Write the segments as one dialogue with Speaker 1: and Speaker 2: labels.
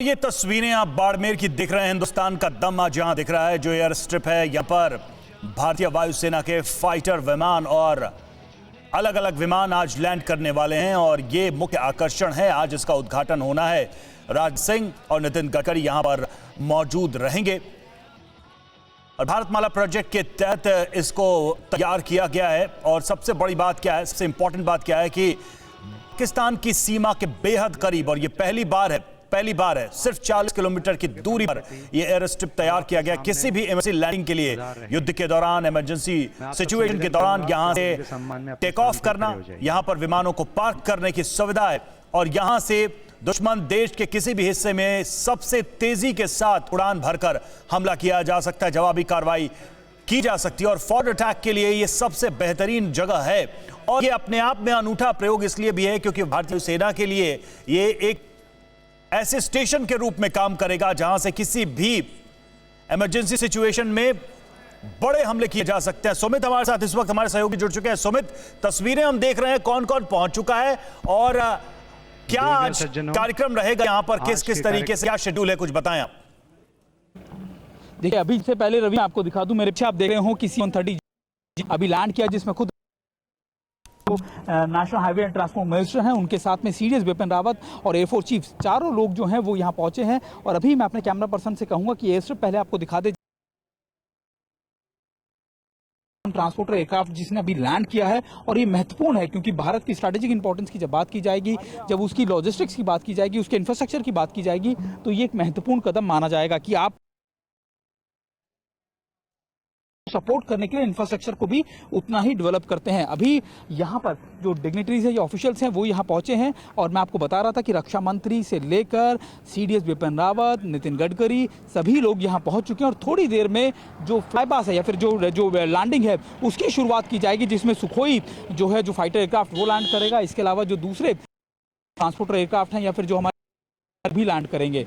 Speaker 1: ये तस्वीरें आप बाड़मेर की दिख रहे हैं। हिंदुस्तान का दम आज यहां दिख रहा है। जो एयर स्ट्रिप है, यहां पर भारतीय वायुसेना के फाइटर विमान और अलग अलग विमान आज लैंड करने वाले हैं और ये मुख्य आकर्षण है। आज इसका उद्घाटन होना है। राजनाथ सिंह और नितिन गडकरी यहां पर मौजूद रहेंगे और भारतमाला प्रोजेक्ट के तहत इसको तैयार किया गया है। और सबसे बड़ी बात क्या है, सबसे इंपॉर्टेंट बात क्या है कि पाकिस्तान की सीमा के बेहद करीब, और ये पहली बार है सिर्फ 40 किलोमीटर की दूरी पर यह एयर स्ट्रिप तैयार किया गया। किसी भी इमरजेंसी लैंडिंग के लिए, युद्ध के दौरान, इमरजेंसी सिचुएशन के दौरान यहां से टेक ऑफ करना, यहां पर विमानों को पार्क करने की सुविधा है और यहां से दुश्मन देश के किसी भी हिस्से में सबसे तेजी के साथ उड़ान भरकर हमला किया जा सकता है, जवाबी कार्रवाई की जा सकती है। और फॉरवर्ड अटैक के लिए यह सबसे बेहतरीन जगह है और यह अपने आप में अनूठा प्रयोग इसलिए भी है क्योंकि भारतीय सेना के लिए यह एक ऐसे स्टेशन के रूप में काम करेगा जहां से किसी भी इमरजेंसी सिचुएशन में बड़े हमले किए जा सकते हैं। सुमित हमारे साथ इस वक्त हमारे सहयोगी जुड़ चुके हैं। सुमित, तस्वीरें हम देख रहे हैं, कौन कौन पहुंच चुका है और क्या आज कार्यक्रम रहेगा यहां पर, किस किस तरीके से, क्या शेड्यूल है, कुछ बताएं आप।
Speaker 2: देखिए, अभी से पहले रवि आपको दिखा दूं, मेरे पीछे आप देख रहे हो कि C-130 अभी लैंड किया, जिसमें खुद national highway and transport minister हैं, उनके साथ में सीडीएस बिपिन रावत और एयरफोर्स चीफ, चारों लोग जो हैं वो यहाँ पहुंचे हैं। और अभी मैं अपने कैमरा पर्सन से कहूंगा कि एयर स्ट्रिप पहले आपको दिखा दे, ट्रांसपोर्टर एयरक्राफ्ट जिसने अभी लैंड किया है। और ये महत्वपूर्ण है क्योंकि भारत की स्ट्रैटेजिक इंपॉर्टेंस की जब बात की जाएगी, जब उसकी लॉजिस्टिक्स की बात की जाएगी, उसके इंफ्रास्ट्रक्चर की बात की जाएगी, तो ये एक महत्वपूर्ण कदम माना जाएगा कि आप सपोर्ट करने के लिए इंफ्रास्ट्रक्चर को भी उतना ही डेवलप करते हैं। अभी यहाँ पर जो डिग्निटरीज है, जो ऑफिशियल्स हैं, वो यहाँ पहुंचे हैं और मैं आपको बता रहा था कि रक्षा मंत्री से लेकर सीडीएस बिपिन रावत, नितिन गडकरी, सभी लोग यहाँ पहुंच चुके हैं। और थोड़ी देर में जो फ्लाईपास है या फिर जो लैंडिंग है उसकी शुरुआत की जाएगी, जिसमें सुखोई जो है, जो फाइटर एयरक्राफ्ट, वो लैंड करेगा। इसके अलावा जो दूसरे ट्रांसपोर्टर एयरक्राफ्ट हैं या फिर जो हमारे भी लैंड करेंगे।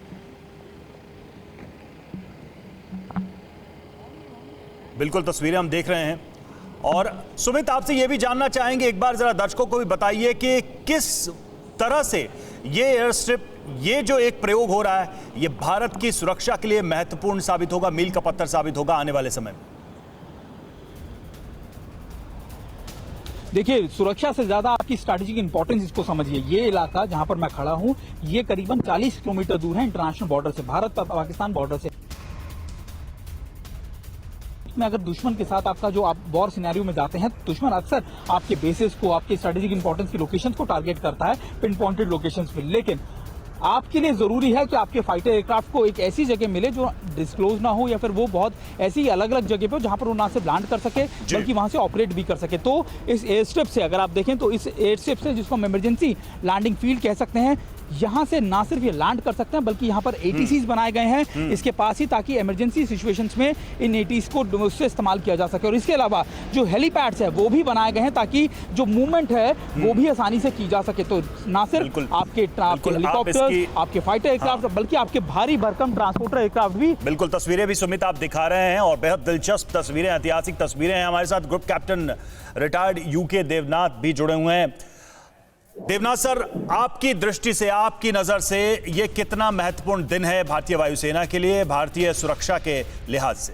Speaker 1: बिल्कुल, तस्वीरें हम देख रहे हैं। और सुमित, आपसे यह भी जानना चाहेंगे, एक बार जरा दर्शकों को भी बताइए कि किस तरह से ये एयर स्ट्रिप, ये जो एक प्रयोग हो रहा है, ये भारत की सुरक्षा के लिए महत्वपूर्ण साबित होगा, मील का पत्थर साबित होगा आने वाले समय में।
Speaker 2: देखिए, सुरक्षा से ज्यादा आपकी स्ट्रैटेजिक इंपॉर्टेंस इसको समझिए। ये इलाका जहां पर मैं खड़ा हूं, ये करीबन 40 किलोमीटर दूर है इंटरनेशनल बॉर्डर से, भारत पाकिस्तान बॉर्डर से। में अगर दुश्मन के साथ आपका जो आप वॉर सिनेरियो में जाते हैं, दुश्मन अक्सर आपके बेसिस को, आपके स्ट्रेटेजिक इंपॉर्टेंस की लोकेशंस को टारगेट करता है, पिन पॉइंटेड लोकेशंस पे। लेकिन आपके लिए जरूरी है कि आपके फाइटर एयरक्राफ्ट को एक ऐसी जगह मिले जो डिस्क्लोज ना हो या फिर वो बहुत ऐसी अलग अलग जगह पे हो जहां पर वो ना सिर्फ लैंड कर सके बल्कि वहां से ऑपरेट भी कर सके। तो इस एयर स्ट्रिप से अगर आप देखें तो इस एयर स्ट्रिप से, जिसको हम इमरजेंसी लैंडिंग फील्ड कह सकते हैं, यहाँ से ना सिर्फ ये लैंड कर सकते हैं बल्कि यहाँ पर ATCs बनाए गए हैं इसके पास ही, ताकि इमरजेंसी सिचुएशंस में इन ATCs को उससे इस्तेमाल किया जा सके। और इसके अलावा जो हेलीपैड्स है वो भी बनाए गए हैं ताकि जो मूवमेंट है वो भी आसानी से की जा सके। तो ना सिर्फ आपके हेलीकॉप्टर, आपके फाइटर एयरक्राफ्ट, बल्कि आपके भारी भरकम ट्रांसपोर्टर एयरक्राफ्ट भी।
Speaker 1: बिल्कुल, तस्वीरें भी सुमित आप दिखा रहे हैं और बेहद दिलचस्प तस्वीरें, ऐतिहासिक तस्वीरें हैं। हमारे साथ group captain retired UK Devnath भी जुड़े हुए हैं। देवनाथ सर, आपकी दृष्टि से, आपकी नजर से यह कितना महत्वपूर्ण दिन है भारतीय वायुसेना के लिए, भारतीय सुरक्षा के लिहाज से?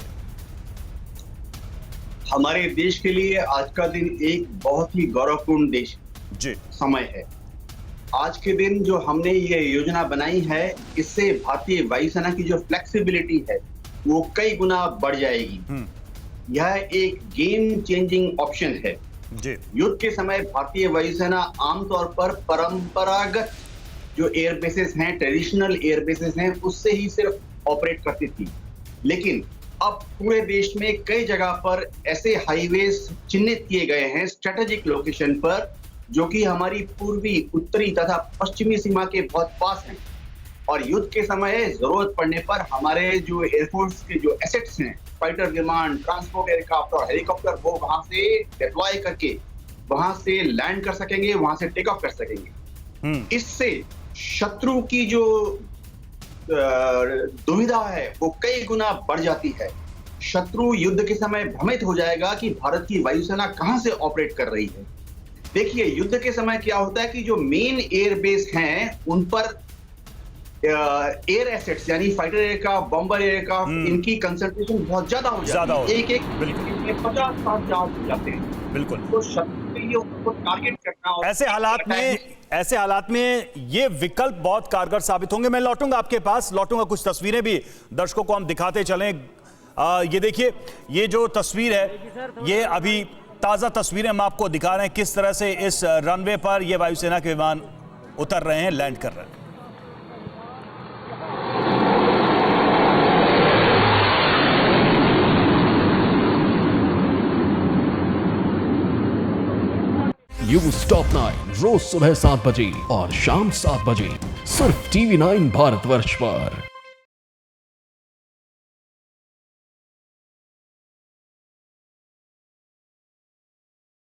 Speaker 3: हमारे देश के लिए आज का दिन एक बहुत ही गौरवपूर्ण समय है। आज के दिन जो हमने ये योजना बनाई है, इससे भारतीय वायुसेना की जो फ्लेक्सिबिलिटी है वो कई गुना बढ़ जाएगी। यह एक गेम चेंजिंग ऑप्शन है। युद्ध के समय भारतीय वायुसेना आमतौर पर परंपरागत जो एयरबेसेस हैं, ट्रेडिशनल एयरबेसेस हैं, उससे ही सिर्फ ऑपरेट करती थी। लेकिन अब पूरे देश में कई जगह पर ऐसे हाईवेज चिन्हित किए गए हैं स्ट्रेटेजिक लोकेशन पर, जो कि हमारी पूर्वी, उत्तरी तथा पश्चिमी सीमा के बहुत पास हैं। और युद्ध के समय जरूरत पड़ने पर हमारे जो एयरफोर्स के जो एसेट्स हैं, फाइटर विमान, ट्रांसपोर्ट एयरक्राफ्ट और हेलीकॉप्टर, वो वहां से डिप्लॉय करके वहां से लैंड कर सकेंगे, वहां से टेक ऑफ कर सकेंगे। इससे शत्रु की जो दुविधा है वो कई गुना बढ़ जाती है। शत्रु युद्ध के समय भ्रमित हो जाएगा कि भारत की वायुसेना कहां से ऑपरेट कर रही है। देखिए, युद्ध के समय क्या होता है कि जो मेन एयरबेस हैं उन पर एयर एसेट्स यानी फाइटर एयरक्राफ्ट, बॉम्बर एयरक्राफ्ट, इनकी कंसंट्रेशन बहुत ज्यादा हो जाती है। एक
Speaker 1: बिल्कुल
Speaker 3: 50-60 जहाज हो जाते हैं।
Speaker 1: बिल्कुल।
Speaker 3: तो शत्रु के लिए उनको टारगेट करना और
Speaker 1: ऐसे हालात में ये विकल्प बहुत कारगर साबित होंगे। मैं लौटूंगा आपके पास, कुछ तस्वीरें भी दर्शकों को हम दिखाते चलें। ये देखिए, ये जो तस्वीर है, ये अभी ताजा तस्वीरें हम आपको दिखा रहे हैं किस तरह से इस रनवे पर ये वायुसेना के विमान उतर रहे हैं, लैंड कर रहे हैं।
Speaker 4: न्यूज़ टॉप 9 रोज सुबह 7 बजे और शाम 7 बजे सिर्फ TV9 भारतवर्ष पर।